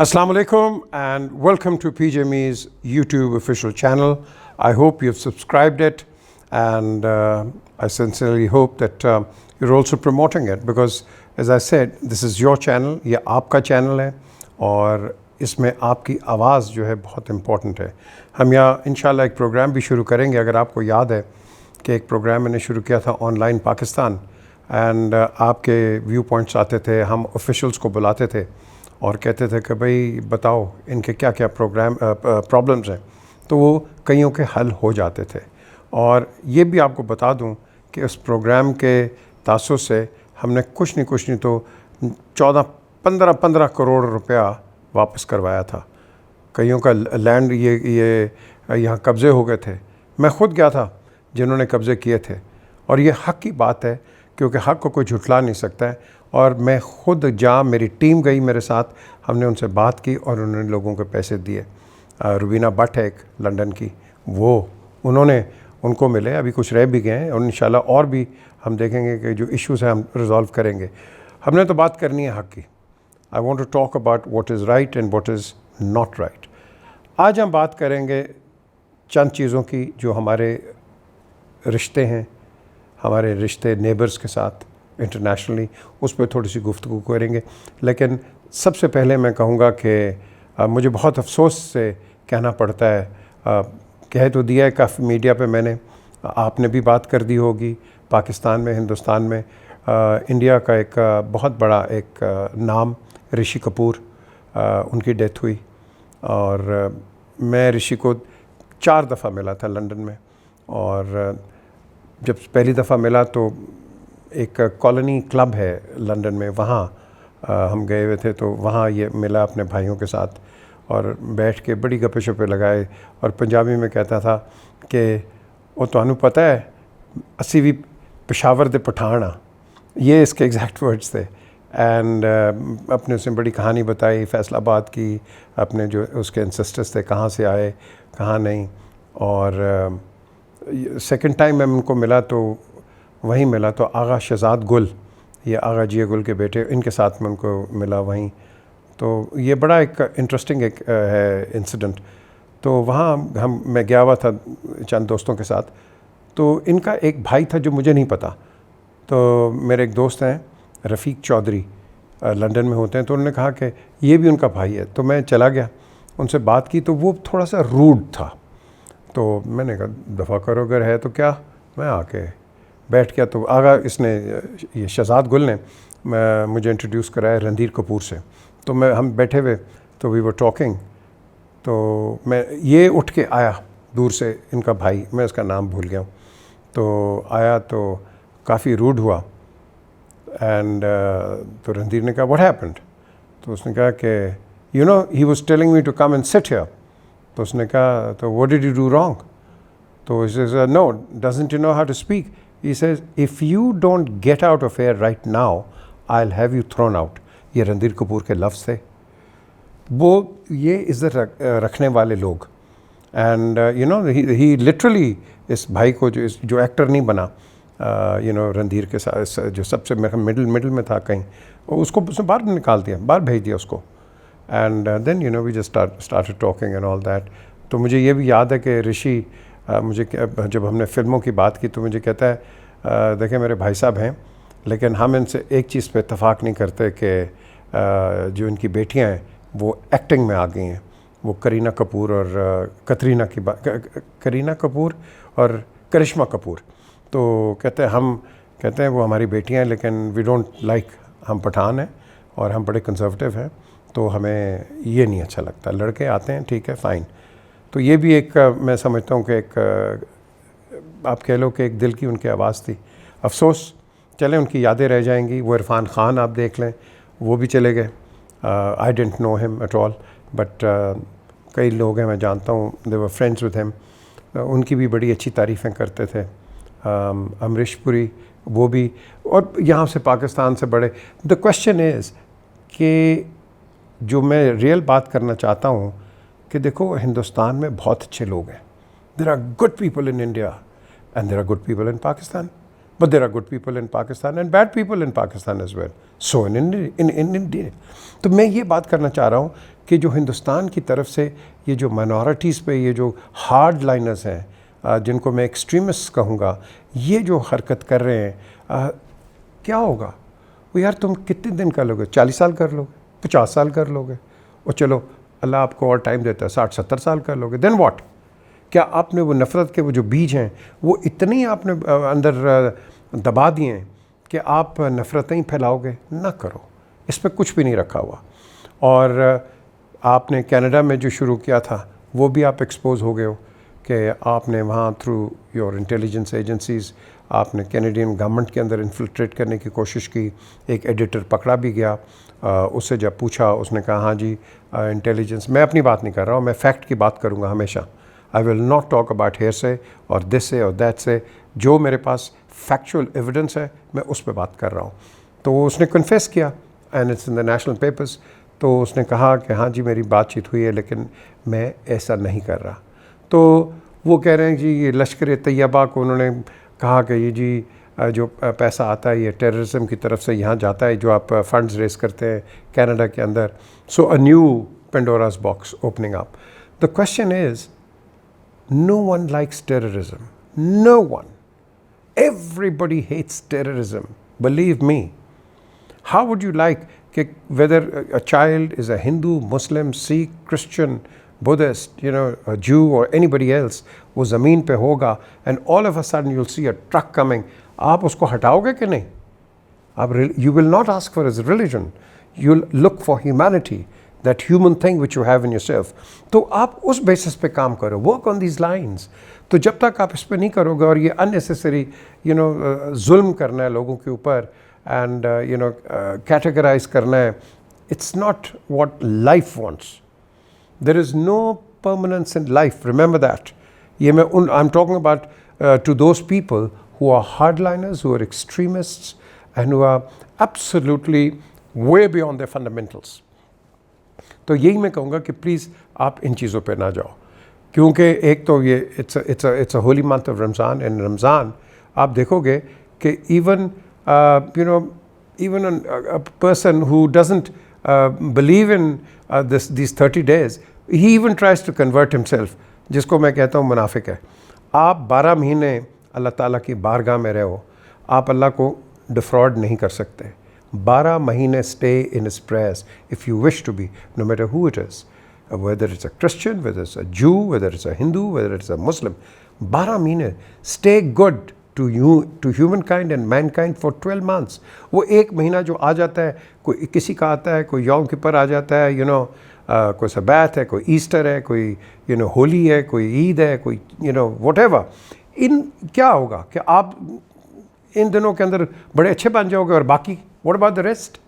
Assalamu alaikum and welcome to PJME's YouTube official channel. I hope you've subscribed it and I sincerely hope that you're also promoting it because as I said, this is your channel, ये आपका channel है और इसमें आपकी आवाज़ जो है बहुत important है। हम यहाँ इंशाल्लाह एक प्रोग्राम भी शुरू करेंगे। अगर आपको याद है कि एक प्रोग्राम मैंने शुरू किया था ऑनलाइन पाकिस्तान एंड आपके व्यू पॉइंट्स आते थे, हम ऑफिशियल्स को बुलाते थे और कहते थे कि भाई बताओ इनके क्या क्या प्रॉब्लम्स हैं, तो वो कईयों के हल हो जाते थे। और ये भी आपको बता दूं कि उस प्रोग्राम के तासुस से हमने कुछ नहीं तो 15 करोड़ रुपया वापस करवाया था। कईयों का लैंड ये यहाँ कब्ज़े हो गए थे। मैं ख़ुद गया था जिन्होंने कब्ज़े किए थे और ये हक़ की बात है क्योंकि हक़ को कोई झुठला नहीं सकता है। और मैं ख़ुद मेरी टीम गई मेरे साथ, हमने उनसे बात की और उन्होंने लोगों को पैसे दिए। रुबीना भट्ट है एक लंदन की, वो उनको मिले, अभी कुछ रह भी गए हैं और इंशाल्लाह और भी हम देखेंगे कि जो इश्यूज़ हैं हम रिज़ॉल्व करेंगे। हमने तो बात करनी है हक़ की। I want to talk about what is right and what is not right. आज हम बात करेंगे चंद चीज़ों की जो हमारे रिश्ते हैं, हमारे रिश्ते नेबर्स के साथ इंटरनेशनली, उस पर थोड़ी सी गुफ्तगू करेंगे। लेकिन सबसे पहले मैं कहूँगा कि मुझे बहुत अफसोस से कहना पड़ता है, कह तो दिया है काफ़ी मीडिया पे मैंने, आपने भी बात कर दी होगी, पाकिस्तान में, हिंदुस्तान में इंडिया का एक बहुत बड़ा एक नाम ऋषि कपूर, उनकी डेथ हुई। और मैं ऋषि को 4 दफ़ा मिला था लंदन में और जब पहली दफ़ा मिला तो एक कॉलोनी क्लब है लंदन में, वहाँ हम गए हुए थे, तो वहाँ ये मिला अपने भाइयों के साथ और बैठ के बड़ी गप्पे शप्पे लगाए और पंजाबी में कहता था कि वो तुहानू पता है असी भी पेशावर दे पठान आ, ये इसके एग्जैक्ट वर्ड्स थे। एंड अपने उसने बड़ी कहानी बताई फैसलाबाद की, अपने जो उसके एंसेस्टर्स थे कहाँ से आए कहाँ नहीं। और सेकंड टाइम मैं उनको मिला तो वहीं मिला तो आगा शहजाद गुल, ये आगा जिया गुल के बेटे, इनके साथ में उनको मिला वहीं। तो ये बड़ा एक इंटरेस्टिंग एक है इंसिडेंट। तो वहाँ मैं गया हुआ था चंद दोस्तों के साथ, तो इनका एक भाई था जो मुझे नहीं पता। तो मेरे एक दोस्त हैं रफ़ीक चौधरी, लंदन में होते हैं, तो उन्होंने कहा कि ये भी उनका भाई है। तो मैं चला गया, उनसे बात की, तो वो थोड़ा सा रूड था। तो मैंने कहा दफ़ा करो, अगर है तो क्या। मैं आके बैठ गया तो आगा इसने ये शहजाद गुल ने मुझे इंट्रोड्यूस कराया रणधीर कपूर से। तो हम बैठे हुए तो वी वर टॉकिंग, तो मैं ये उठ के आया दूर से, इनका भाई, मैं इसका नाम भूल गया हूँ, तो आया तो काफ़ी रूड हुआ। एंड तो रणधीर ने कहा व्हाट हैपेंड, तो उसने कहा कि you know he was telling me to come and sit here. तो उसने कहा तो what did you do wrong, तो he says no, doesn't you know how to speak? He says if you don't get out of here right now I'll have you thrown out। ये रणधीर कपूर के लफ्ज़ थे। वो ये इज़्ज़त रखने वाले लोग, and you know he literally इस भाई को जो एक्टर नहीं बना, यू नो रणधीर के साथ जो सबसे मिडिल में था कहीं, उसको उसने बाहर निकाल दिया, बाहर भेज दिया उसको। And then you know we just started talking and all that. तो मुझे ये भी याद है कि ऋषि मुझे जब हमने फ़िल्मों की बात की तो मुझे कहता है देखें मेरे भाई साहब हैं, लेकिन हम इनसे एक चीज़ पे इत्तेफाक नहीं करते कि जो इनकी बेटियां हैं वो एक्टिंग में आ गई हैं। वो करीना कपूर और करीना कपूर और करिश्मा कपूर। तो कहते हैं वो हमारी बेटियां हैं, लेकिन वी डोंट लाइक, हम पठान हैं और हम बड़े कंजर्वेटिव हैं, तो हमें ये नहीं अच्छा लगता। लड़के आते हैं ठीक है फ़ाइन। तो ये भी एक मैं समझता हूँ कि एक आप कह लो कि एक दिल की उनकी आवाज़ थी। अफसोस, चलें उनकी यादें रह जाएंगी। वो इरफान खान आप देख लें, वो भी चले गए। I didn't know him at all, but कई लोग हैं मैं जानता हूँ, दे वर फ्रेंड्स विद हिम, उनकी भी बड़ी अच्छी तारीफ़ें करते थे। अमरीश पुरी वो भी, और यहाँ से पाकिस्तान से बड़े। द क्वेश्चन इज़ कि जो मैं रियल बात करना चाहता हूँ कि देखो हिंदुस्तान में बहुत अच्छे लोग हैं, there are good people in India and there are good people in Pakistan, but there are good people in Pakistan and bad people in Pakistan as well. So in India. तो मैं ये बात करना चाह रहा हूँ कि जो हिंदुस्तान की तरफ से ये जो माइनॉरिटीज़ पे ये जो हार्ड लाइनर्स हैं, जिनको मैं एक्सट्रीमिस्ट कहूँगा, ये जो हरकत कर रहे हैं, क्या होगा? वो यार तुम कितने दिन कर लोगे? 40 साल कर लोगे, 50 साल कर लोगे, और चलो अल्लाह आपको और टाइम देता है 60-70 साल कर लोगे, देन व्हाट? क्या आपने वो नफ़रत के वो जो बीज हैं वो इतनी आपने अंदर दबा दिए हैं कि आप नफ़रतें ही फैलाओगे? ना करो, इस पर कुछ भी नहीं रखा हुआ। और आपने कनाडा में जो शुरू किया था वो भी आप एक्सपोज हो गए हो कि आपने वहाँ थ्रू योर इंटेलिजेंस एजेंसीज़ आपने कैनेडियन गवर्नमेंट के अंदर इन्फिल्ट्रेट करने की कोशिश की। एक एडिटर पकड़ा भी गया, उससे जब पूछा उसने कहा हाँ जी इंटेलिजेंस, मैं अपनी बात नहीं कर रहा हूँ, मैं फैक्ट की बात करूँगा हमेशा। I will not talk about hearsay और दिस से और दैट से, जो मेरे पास फैक्चुअल एविडेंस है मैं उस पर बात कर रहा हूँ। तो उसने कन्फेस किया and it's in the national papers. तो उसने कहा कि हाँ जी मेरी बातचीत हुई है लेकिन मैं ऐसा नहीं कर रहा। तो वो कह रहे हैं जी ये लश्कर तैयबा को उन्होंने कहा कि ये जी जो पैसा आता है ये टेररिज्म की तरफ से यहाँ जाता है, जो आप फंड्स रेस करते हैं कनाडा के अंदर। So a new Pandora's box opening up. The question is, no one likes terrorism. No one. Everybody hates terrorism. Believe me. How would you like whether a child is a Hindu, Muslim, Sikh, Christian, Buddhist, a Jew or anybody else, वो ज़मीन पे होगा and all of a sudden you'll see a truck coming. आप उसको हटाओगे कि नहीं? You will not ask for his religion. You'll look for humanity. That human thing which you have in yourself. तो आप उस बेसिस पे काम करो, work on these lines. तो जब तक आप इस पे नहीं करोगे और ये unnecessary जुल्म करना है लोगों के ऊपर and categorize करना है, it's not what life wants. There is no permanence in life, remember that. I'm talking about to those people who are hardliners, who are extremists and who are absolutely way beyond their fundamentals. तो यही मैं कहूँगा कि please आप इन चीज़ों पे ना जाओ, क्योंकि एक तो ये it's a holy month of Ramzan. And Ramzan आप देखोगे कि even a person who doesn't believe in this 30 days, he even tries to convert himself, जिसको मैं कहता हूँ मुनाफिक है। आप 12 महीने अल्लाह ताला की बारगाह में रहो, आप अल्लाह को डिफ्रॉड नहीं कर सकते। 12 महीने stay in his prayers if you wish to be, no matter who it is, whether it's a Christian, whether it's a Jew, whether it's a Hindu, whether it's a Muslim. 12 महीने stay good to you, to humankind and mankind for 12 months. वो एक महीना जो आ जाता है, कोई किसी का आता है, कोई यौम किपर आ जाता है, कोई सबात है, कोई ईस्टर है, कोई होली है, कोई ईद है, कोई whatever. इन क्या होगा कि आप इन दिनों के अंदर बड़े अच्छे बन जाओगे और बाकी what about the rest?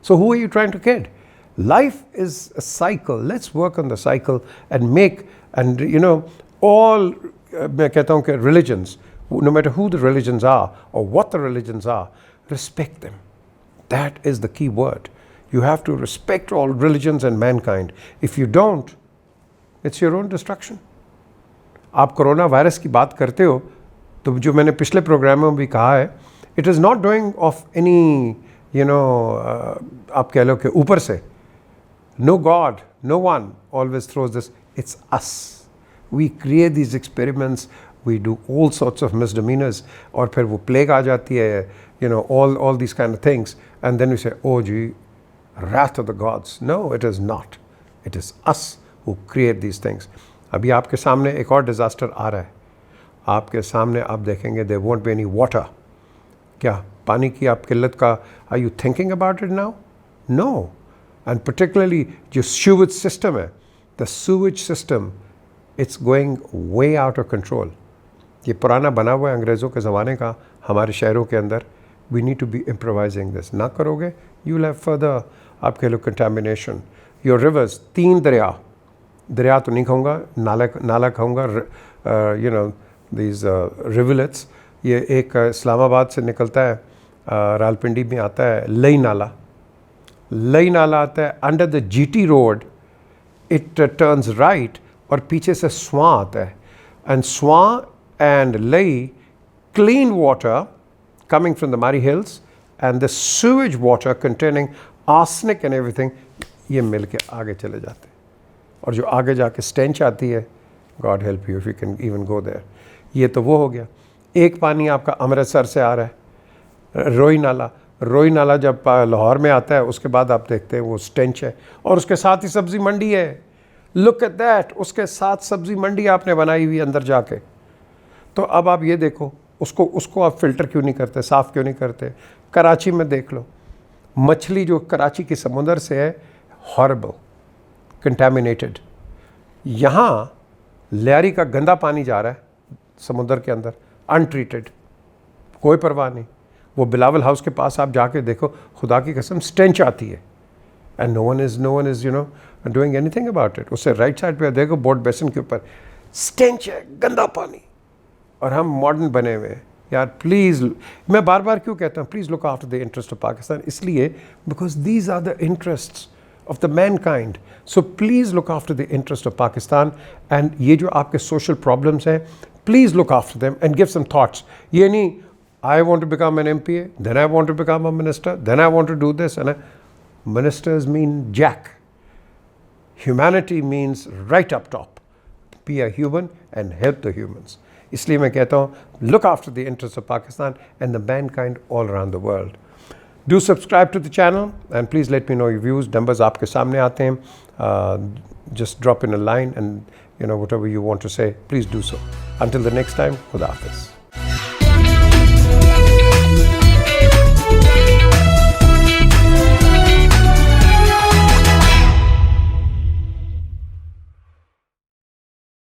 So who are you trying to kid? Life is a cycle. Let's work on the cycle and make, and all मैं कहता हूँ कि religions, no matter who the religions are or what the religions are, respect them. That is the key word. You have to respect all religions and mankind. If you don't, it's your own destruction. आप corona virus की बात करते हो तो जो मैंने पिछले programme में भी कहा है, it is not doing of any आप कह लो कि ऊपर से, no God, no one always throws this, it's us. We create these experiments, we do all sorts of misdemeanours, और फिर वो प्लेग आ जाती है, all these kind of things, and then we say, oh gee, wrath of the gods. No, it is not. It is us who create these things. अभी आपके सामने एक और डिज़ास्टर आ रहा है. आपके सामने आप देखेंगे there won't be any water. क्या पानी की आप किल्लत का, are you thinking about it now? No. And particularly जो sewage system है, the sewage system, it's going way out of control. ये पुराना बना हुआ है अंग्रेज़ों के ज़माने का हमारे शहरों के अंदर. We need to be improvising this. ना करोगे, you will have further आप कह लो contamination. Your rivers, 3 दरिया तो नहीं कहूँगा, नाला कहूँगा, these rivulets. ये एक इस्लामाबाद से निकलता है, रालपिंडी में आता है लई नाला आता है under the GT road. It turns right और पीछे से स्वां आता है, एंड स्वां एंड लई clean water coming from the Mari Hills and the sewage water containing arsenic and everything, ये मिल के आगे चले जाते हैं। और जो आगे जाके स्टेंच आती है, God help you if you can even go there। ये तो वो हो गया। एक पानी आपका अमृतसर से आ रहा है, रोई नाला जब लाहौर में आता है, उसके बाद आप देखते हैं वो स्टेंच है, और उसके साथ ही सब्ज़ी मंडी है। लुक एट दैट, उसके साथ सब्ज़ी मंडी आपने बनाई हुई अंदर जाके। तो अब आप ये देखो, उसको आप फ़िल्टर क्यों नहीं करते, साफ़ क्यों नहीं करते? कराची में देख लो, मछली जो कराची के समुंदर से है, हॉरिबल, कंटेमिनेटेड। यहाँ लियारी का गंदा पानी जा रहा है समुंदर के अंदर, अनट्रीटेड, कोई परवाह नहीं। वो बिलावल हाउस के पास आप जाके देखो, खुदा की कसम स्टेंच आती है, and no one is you know doing anything about it. उससे राइट साइड पे देखो, बोट बेसिन के ऊपर स्टेंच है, गंदा पानी, और हम मॉडर्न बने हुए हैं। यार प्लीज़, मैं बार बार क्यों कहता हूँ please look after the interest of Pakistan, इसलिए because these are the interests of the mankind. So please look after the interest of Pakistan, and ये जो आपके social problems हैं, please look after them and give some thoughts. ये नहीं I want to become an MPA, then I want to become a minister, then I want to do this, and ministers mean jack. Humanity means right up top. Be a human and help the humans. इसलिए मैं कहता हूँ look after the interests of Pakistan and the mankind all around the world. Do subscribe to the channel and please let me know your views. Numbers आपके सामने आते हैं. Just drop in a line and whatever you want to say, please do so. Until the next time, Khuda Hafiz.